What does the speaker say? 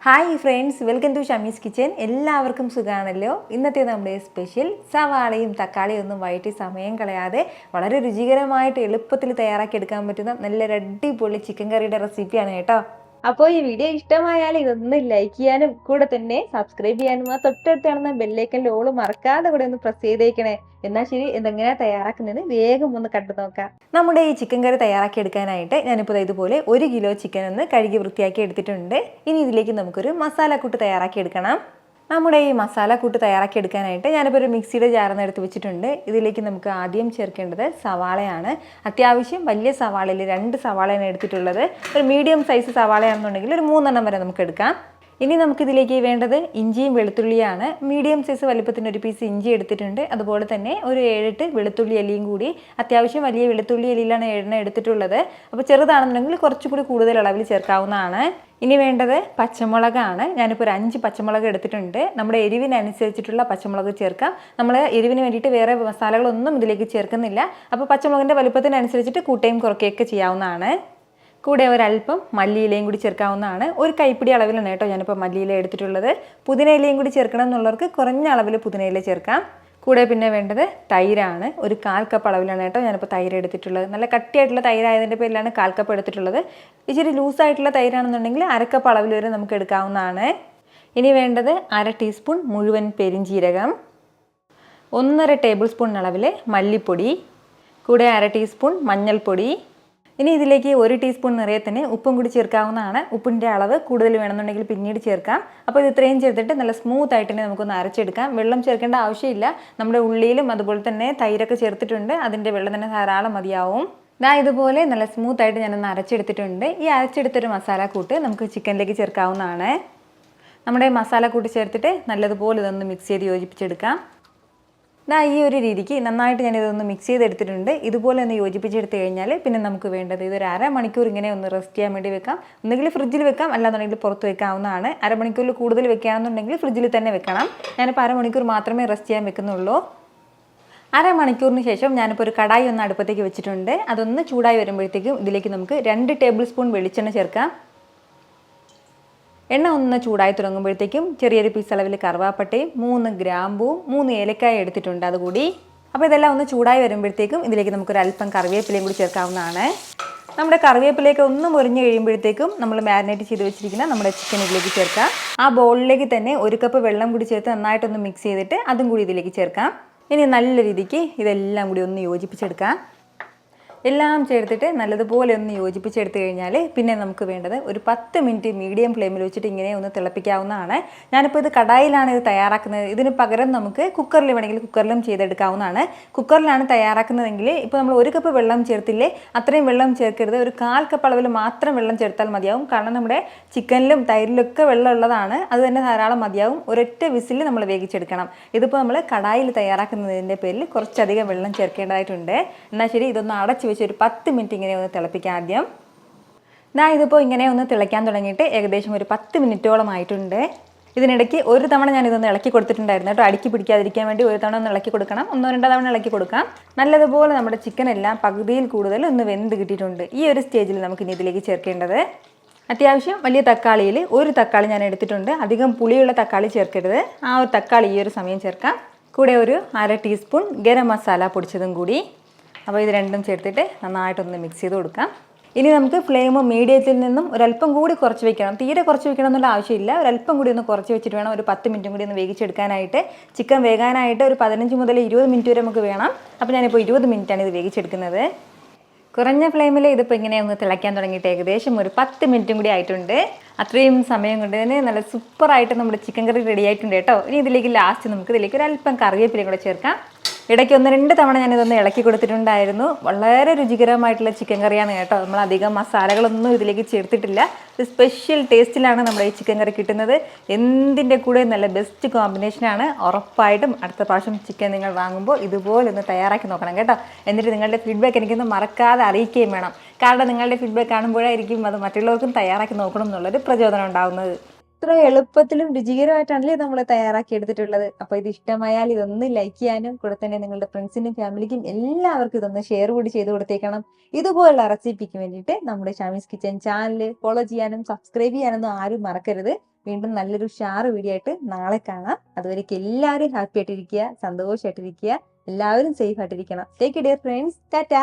Hi friends, welcome to Shamees kitchen. എല്ലാവർക്കും സുഖമാണല്ലോ. ഇന്നത്തെ നമ്മുടെ സ്പെഷ്യൽ സവാളയും തക്കാളിയും ഒന്നും വഴറ്റി സമയം കളയാതെ വളരെ രുചികരമായിട്ട് എളുപ്പത്തിൽ തയ്യാറാക്കി എടുക്കാൻ പറ്റുന്ന നല്ലൊരു അടിപൊളി ചിക്കൻ കറിയുടെ റെസിപ്പിയാണ് കേട്ടോ. അപ്പോൾ ഈ വീഡിയോ ഇഷ്ടമായാൽ ഇതൊന്ന് ലൈക്ക് ചെയ്യാനും കൂടെ തന്നെ സബ്സ്ക്രൈബ് ചെയ്യാനും ആ തൊട്ടടുത്ത് കാണുന്ന ബെല്ലൈക്കൻ്റെ ഓള് മറക്കാതെ കൂടെ ഒന്ന് പ്രസ് ചെയ്തേക്കണേ. എന്നാൽ ശരി, ഇതെങ്ങനെയാണ് തയ്യാറാക്കുന്നതെന്ന് വേഗം ഒന്ന് കണ്ടു നോക്കാം. നമ്മുടെ ഈ ചിക്കൻ കറി തയ്യാറാക്കി എടുക്കാനായിട്ട് ഞാനിപ്പോൾ ഇതുപോലെ 1 കിലോ ചിക്കൻ ഒന്ന് കഴുകി വൃത്തിയാക്കി എടുത്തിട്ടുണ്ട്. ഇനി ഇതിലേക്ക് നമുക്കൊരു മസാലക്കൂട്ട് തയ്യാറാക്കി എടുക്കണം. നമ്മുടെ ഈ മസാലക്കൂട്ട് തയ്യാറാക്കി എടുക്കാനായിട്ട് ഞാനിപ്പോൾ ഒരു മിക്സിയുടെ ജാറിന്ന് എടുത്ത് വെച്ചിട്ടുണ്ട്. ഇതിലേക്ക് നമുക്ക് ആദ്യം ചേർക്കേണ്ടത് സവാളയാണ്. അത്യാവശ്യം വലിയ സവാളയിൽ 2 സവാളയാണ് എടുത്തിട്ടുള്ളത്. ഒരു മീഡിയം സൈസ് സവാളയാണെന്നുണ്ടെങ്കിൽ ഒരു 3 വരെ നമുക്ക് എടുക്കാം. ഇനി നമുക്കിതിലേക്ക് വേണ്ടത് ഇഞ്ചിയും വെളുത്തുള്ളിയാണ്. മീഡിയം സൈസ് വലിപ്പത്തിന് ഒരു പീസ് ഇഞ്ചി എടുത്തിട്ടുണ്ട്. അതുപോലെ തന്നെ ഒരു 7-8 വെളുത്തുള്ളി അലിയും കൂടി. അത്യാവശ്യം വലിയ വെളുത്തുള്ളി അലിയിലാണ് 7 എടുത്തിട്ടുള്ളത്. അപ്പോൾ ചെറുതാണെന്നുണ്ടെങ്കിൽ കുറച്ചുകൂടി കൂടുതൽ അളവിൽ ചേർക്കാവുന്നതാണ്. ഇനി വേണ്ടത് പച്ചമുളകാണ്. ഞാനിപ്പോൾ ഒരു 5 പച്ചമുളക് എടുത്തിട്ടുണ്ട്. നമ്മുടെ എരിവിനനുസരിച്ചിട്ടുള്ള പച്ചമുളക് ചേർക്കാം. നമ്മൾ എരിവിന് വേണ്ടിയിട്ട് വേറെ മസാലകളൊന്നും ഇതിലേക്ക് ചേർക്കുന്നില്ല. അപ്പോൾ പച്ചമുളകിൻ്റെ വലുപ്പത്തിനനുസരിച്ചിട്ട് കൂട്ടുകയും കുറയ്ക്കുകയൊക്കെ ചെയ്യാവുന്നതാണ്. കൂടെ ഒരല്പം മല്ലിയിലയും കൂടി ചേർക്കാവുന്നതാണ്. ഒരു കൈപ്പിടി അളവിലാണ് കേട്ടോ ഞാനിപ്പോൾ മല്ലിയില എടുത്തിട്ടുള്ളത്. പുതിനയിലയും കൂടി ചേർക്കണം എന്നുള്ളവർക്ക് കുറഞ്ഞ അളവിൽ പുതിനയില ചേർക്കാം. കൂടെ പിന്നെ വേണ്ടത് തൈരാണ്. ഒരു 1/4 കപ്പ് അളവിലാണ് കേട്ടോ ഞാനിപ്പോൾ തൈര് എടുത്തിട്ടുള്ളത്. നല്ല കട്ടിയായിട്ടുള്ള തൈരായതിൻ്റെ പേരിലാണ് 1/4 കപ്പ് എടുത്തിട്ടുള്ളത്. ഇച്ചിരി ലൂസായിട്ടുള്ള തൈരാണെന്നുണ്ടെങ്കിൽ 1/2 കപ്പ് അളവിൽ വരെ നമുക്ക് എടുക്കാവുന്നതാണ്. ഇനി വേണ്ടത് 1/2 ടീസ്പൂൺ മുഴുവൻ പെരിഞ്ജീരകം, 1.5 ടേബിൾ സ്പൂൺ അളവിൽ മല്ലിപ്പൊടി, കൂടെ 1/2 ടീസ്പൂൺ മഞ്ഞൾപ്പൊടി. ഇനി ഇതിലേക്ക് 1 ടീസ്പൂൺ നിറയെ തന്നെ ഉപ്പും കൂടി ചേർക്കാവുന്നതാണ്. ഉപ്പിൻ്റെ അളവ് കൂടുതൽ വേണമെന്നുണ്ടെങ്കിൽ പിന്നീട് ചേർക്കാം. അപ്പോൾ ഇത് ഇത്രയും ചേർത്തിട്ട് നല്ല സ്മൂത്ത് ആയിട്ട് തന്നെ നമുക്കൊന്ന് അരച്ചെടുക്കാം. വെള്ളം ചേർക്കേണ്ട ആവശ്യമില്ല. നമ്മുടെ ഉള്ളിയിലും അതുപോലെ തന്നെ തൈരൊക്കെ ചേർത്തിട്ടുണ്ട്. അതിൻ്റെ വെള്ളം തന്നെ ധാരാളം മതിയാവും. ഇതുപോലെ നല്ല സ്മൂത്തായിട്ട് ഞാനൊന്ന് അരച്ചെടുത്തിട്ടുണ്ട്. ഈ അരച്ചെടുത്തൊരു മസാലക്കൂട്ട് നമുക്ക് ചിക്കനിലേക്ക് ചേർക്കാവുന്നതാണ്. നമ്മുടെ മസാലക്കൂട്ട് ചേർത്തിട്ട് നല്ലതുപോലെ ഇതൊന്ന് മിക്സ് ചെയ്ത് യോജിപ്പിച്ചെടുക്കാം. ഈ ഒരു രീതിക്ക് നന്നായിട്ട് ഞാനിതൊന്ന് മിക്സ് ചെയ്തെടുത്തിട്ടുണ്ട്. ഇതുപോലെ ഒന്ന് യോജിപ്പിച്ചെടുത്ത് കഴിഞ്ഞാൽ പിന്നെ നമുക്ക് വേണ്ടത് ഇതൊരു 1/2 മണിക്കൂർ ഇങ്ങനെ ഒന്ന് റെസ്റ്റ് ചെയ്യാൻ വേണ്ടി വെക്കാം. ഒന്നുകിൽ ഫ്രിഡ്ജിൽ വെക്കാം, അല്ലാന്നുണ്ടെങ്കിൽ പുറത്ത് വെക്കാവുന്നതാണ്. 1/2 മണിക്കൂറിൽ കൂടുതൽ വെക്കുകയാണെന്നുണ്ടെങ്കിൽ ഫ്രിഡ്ജിൽ തന്നെ വെക്കണം. ഞാനിപ്പോൾ 1/2 മണിക്കൂർ മാത്രമേ റെസ്റ്റ് ചെയ്യാൻ വെക്കുന്നുള്ളൂ. 1/2 മണിക്കൂറിന് ശേഷം ഞാനിപ്പോൾ ഒരു കടായി ഒന്ന് അടുപ്പത്തേക്ക് വെച്ചിട്ടുണ്ട്. അതൊന്ന് ചൂടായി വരുമ്പോഴത്തേക്കും ഇതിലേക്ക് നമുക്ക് 2 ടേബിൾ സ്പൂൺ വെളിച്ചെണ്ണ ചേർക്കാം. എണ്ണ ഒന്ന് ചൂടായി തുടങ്ങുമ്പോഴത്തേക്കും ചെറിയൊരു പീസ് അളവിൽ കറുവാപ്പട്ടയും 3 ഗ്രാമ്പൂവും 3 ഏലക്കായ എടുത്തിട്ടുണ്ട് അതുകൂടി. അപ്പോൾ ഇതെല്ലാം ഒന്ന് ചൂടായി വരുമ്പോഴത്തേക്കും ഇതിലേക്ക് നമുക്കൊരു അല്പം കറിവേപ്പിലയും കൂടി ചേർക്കാവുന്നതാണ്. നമ്മുടെ കറിവേപ്പിലേക്ക് ഒന്ന് മുരിഞ്ഞ് കഴിയുമ്പോഴത്തേക്കും നമ്മൾ മാരിനേറ്റ് ചെയ്ത് വെച്ചിരിക്കുന്ന നമ്മുടെ ചിക്കൻ ഇതിലേക്ക് ചേർക്കാം. ആ ബൗളിലേക്ക് തന്നെ 1 കപ്പ് വെള്ളം കൂടി ചേർത്ത് നന്നായിട്ടൊന്ന് മിക്സ് ചെയ്തിട്ട് അതും കൂടി ഇതിലേക്ക് ചേർക്കാം. ഇനി നല്ല രീതിക്ക് ഇതെല്ലാം കൂടി ഒന്ന് യോജിപ്പിച്ചെടുക്കാം. എല്ലാം ചേർത്തിട്ട് നല്ലതുപോലെ ഒന്ന് യോജിപ്പിച്ചെടുത്ത് കഴിഞ്ഞാൽ പിന്നെ നമുക്ക് വേണ്ടത് ഒരു 10 മിനിറ്റ് മീഡിയം ഫ്ലെയിമിൽ വെച്ചിട്ട് ഇങ്ങനെ ഒന്ന് തിളപ്പിക്കാവുന്നതാണ്. ഞാനിപ്പോൾ ഇത് കടായിലാണ് ഇത് തയ്യാറാക്കുന്നത്. ഇതിന് പകരം നമുക്ക് കുക്കറിൽ വേണമെങ്കിൽ കുക്കറിലും ചെയ്തെടുക്കാവുന്നതാണ്. കുക്കറിലാണ് തയ്യാറാക്കുന്നതെങ്കിൽ ഇപ്പോൾ നമ്മൾ 1 കപ്പ് വെള്ളം ചേർത്തില്ലേ, അത്രയും വെള്ളം ചേർക്കരുത്. ഒരു 1/4 കപ്പ് അളവിൽ മാത്രം വെള്ളം ചേർത്താൽ മതിയാവും. കാരണം നമ്മുടെ ചിക്കനിലും തൈരിലൊക്കെ വെള്ളം ഉള്ളതാണ്. അത് തന്നെ ധാരാളം മതിയാവും. ഒരൊറ്റ വിസിൽ നമ്മൾ വേവിച്ചെടുക്കണം. ഇതിപ്പോൾ നമ്മൾ കടായിൽ തയ്യാറാക്കുന്നതിൻ്റെ പേരിൽ കുറച്ചധികം വെള്ളം ചേർക്കേണ്ടതായിട്ടുണ്ട്. എന്നാൽ ശരി, ഇതൊന്ന് അടച്ച് വെച്ച് ഒരു 10 മിനിറ്റ് ഇങ്ങനെ ഒന്ന് തിളപ്പിക്കാം ആദ്യം. ഇതിപ്പോൾ ഇങ്ങനെ ഒന്ന് തിളയ്ക്കാൻ തുടങ്ങിയിട്ട് ഏകദേശം ഒരു 10 മിനിറ്റോളം ആയിട്ടുണ്ട്. ഇതിനിടയ്ക്ക് ഒരു തവണ ഞാനിതൊന്ന് ഇളക്കി കൊടുത്തിട്ടുണ്ടായിരുന്നു കേട്ടോ. അടുക്കി പിടിക്കാതിരിക്കാൻ വേണ്ടി ഒരു തവണ ഒന്ന് ഇളക്കി കൊടുക്കണം. 1-2 തവണ ഇളക്കി കൊടുക്കാം. നല്ലതുപോലെ നമ്മുടെ ചിക്കൻ എല്ലാം പകുതിയിൽ കൂടുതൽ ഒന്ന് വെന്ത് കിട്ടിയിട്ടുണ്ട്. ഈ ഒരു സ്റ്റേജിൽ നമുക്കിനി ഇതിലേക്ക് ചേർക്കേണ്ടത് അത്യാവശ്യം വലിയ തക്കാളിയിൽ 1 തക്കാളി ഞാൻ എടുത്തിട്ടുണ്ട്. അധികം പുളിയുള്ള തക്കാളി ചേർക്കരുത്. ആ ഒരു തക്കാളി ഈ ഒരു സമയം ചേർക്കാം. കൂടെ ഒരു 1/2 ടീസ്പൂൺ ഗരം മസാല പൊടിച്ചതും കൂടി. അപ്പോൾ ഇത് രണ്ടും ചേർത്തിട്ട് നന്നായിട്ടൊന്ന് മിക്സ് ചെയ്ത് കൊടുക്കാം. ഇനി നമുക്ക് ഫ്ലെയിം മീഡിയത്തിൽ നിന്നും ഒരല്പം കൂടി കുറച്ച് വെക്കണം. തീരെ കുറച്ച് വെക്കണം എന്നുള്ള ആവശ്യമില്ല. ഒരല്പം കൂടി ഒന്ന് കുറച്ച് വെച്ചിട്ട് വേണം ഒരു 10 മിനിറ്റും കൂടി ഒന്ന് വേവിച്ചെടുക്കാനായിട്ട്. ചിക്കൻ വേകാനായിട്ട് ഒരു 15 മുതൽ 20 മിനിറ്റ് വരെ നമുക്ക് വേണം. അപ്പോൾ ഞാനിപ്പോൾ 20 മിനിറ്റാണ് ഇത് വേവിച്ചെടുക്കുന്നത്. കുറഞ്ഞ ഫ്ലെയിമിൽ ഇതിപ്പോൾ ഇങ്ങനെ ഒന്ന് തിളയ്ക്കാൻ തുടങ്ങിയിട്ട് ഏകദേശം ഒരു 10 മിനിറ്റും കൂടി ആയിട്ടുണ്ട്. അത്രയും സമയം കൊണ്ട് തന്നെ നല്ല സൂപ്പറായിട്ട് നമ്മുടെ ചിക്കൻ കറി റെഡി ആയിട്ടുണ്ട് കേട്ടോ. ഇനി ഇതിലേക്ക് ലാസ്റ്റ് നമുക്ക് ഇതിലേക്ക് ഒരു അല്പം കറിവേപ്പിലയും കൂടെ ചേർക്കാം. ഇടയ്ക്ക് 1-2 തവണ ഞാനിതൊന്ന് ഇളക്കി കൊടുത്തിട്ടുണ്ടായിരുന്നു. വളരെ രുചികരമായിട്ടുള്ള ചിക്കൻ കറിയാണ് കേട്ടോ. നമ്മൾ അധികം മസാലകളൊന്നും ഇതിലേക്ക് ചേർത്തിട്ടില്ല. ഒരു സ്പെഷ്യൽ ടേസ്റ്റിലാണ് നമ്മുടെ ഈ ചിക്കൻ കറി കിട്ടുന്നത്. എന്തിൻ്റെ കൂടെ നല്ല ബെസ്റ്റ് കോമ്പിനേഷനാണ്. ഉറപ്പായിട്ടും അടുത്ത പ്രാവശ്യം ചിക്കൻ നിങ്ങൾ വാങ്ങുമ്പോൾ ഇതുപോലെ ഒന്ന് തയ്യാറാക്കി നോക്കണം കേട്ടോ. എന്നിട്ട് നിങ്ങളുടെ ഫീഡ്ബാക്ക് എനിക്കൊന്ന് മറക്കാതെ അറിയിക്കുകയും വേണം. കാരണം നിങ്ങളുടെ ഫീഡ്ബാക്ക് കാണുമ്പോഴായിരിക്കും അത് മറ്റുള്ളവർക്കും തയ്യാറാക്കി നോക്കണം എന്നുള്ളൊരു പ്രചോദനം ഉണ്ടാകുന്നത്. ഇത്ര എളുപ്പത്തിലും രുചികരമായിട്ടാണല്ലേ നമ്മൾ തയ്യാറാക്കി എടുത്തിട്ടുള്ളത്. അപ്പോൾ ഇത് ഇഷ്ടമായാൽ ഇതൊന്ന് ലൈക്ക് ചെയ്യാനും കൂടെ തന്നെ നിങ്ങളുടെ ഫ്രണ്ട്സിനും ഫാമിലിക്കും എല്ലാവർക്കും ഇതൊന്ന് ഷെയർ കൂടി ചെയ്ത് കൊടുത്തേക്കണം. ഇതുപോലുള്ള റെസിപ്പിക്ക് വേണ്ടിയിട്ട് നമ്മുടെ ഷമീസ് കിച്ചൻ ചാനൽ ഫോളോ ചെയ്യാനും സബ്സ്ക്രൈബ് ചെയ്യാനൊന്നും ആരും മറക്കരുത്. വീണ്ടും നല്ലൊരു ഉഷാറ് വീഡിയോ ആയിട്ട് നാളെ കാണാം. അതുവരേക്ക് എല്ലാവരും ഹാപ്പി ആയിട്ടിരിക്കുക, സന്തോഷമായിട്ടിരിക്കുക, എല്ലാവരും സേഫ് ആയിട്ടിരിക്കണം. Take care friends. ടാറ്റാ.